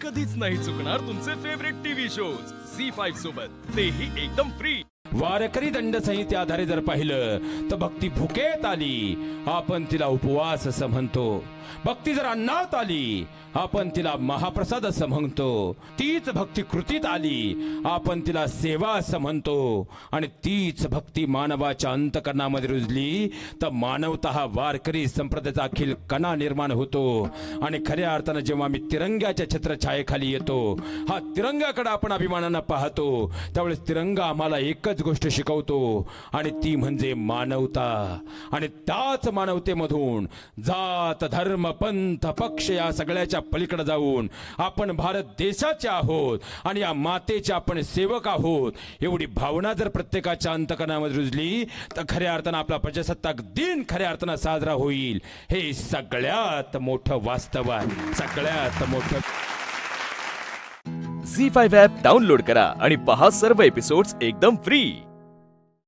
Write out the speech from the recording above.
कधीच नाही चुकणार तुमचे फेवरेट टीव्ही शोज झी5 सोबत, तेही एकदम फ्री। वारकरी दंड संहिते आधारे जर पाहिलं तर भक्ती भुकेत आली आपण तिला उपवास असं म्हणतो, भक्ती जर अन्नात आली आपण तिला महाप्रसाद असं म्हणतो, तीच भक्ती कृतीत आली आपण तिला सेवा असं म्हणतो, आणि तीच भक्ती मानवाच्या अंतकरणामध्ये रुजली तर मानवता हा वारकरी संप्रदायाचा अखिल कणा निर्माण होतो। आणि खऱ्या अर्थानं जेव्हा मी तिरंग्याच्या छत्रछायेखाली येतो, हा तिरंगाकडे आपण अभिमानानं पाहतो, त्यावेळेस तिरंगा आम्हाला एकच गोष्ट शिकवतो आणि ती म्हणजे मानवता। आणि त्याच मानवतेमधून जात धर्म पंथ पक्ष या सगळ्याच्या पलीकडे जाऊन आपण भारत देशाचे आहोत आणि या मातेचे आपण सेवक आहोत, एवढी भावना जर प्रत्येकाच्या अंतकरणामध्ये रुजली तर खऱ्या अर्थानं आपला प्रजासत्ताक दिन खऱ्या अर्थानं साजरा होईल। हे सगळ्यात मोठं वास्तव आहे, सगळ्यात मोठं। झी5 ॲप डाउनलोड करा आणि पहा सर्व एपिसोड्स एकदम फ्री।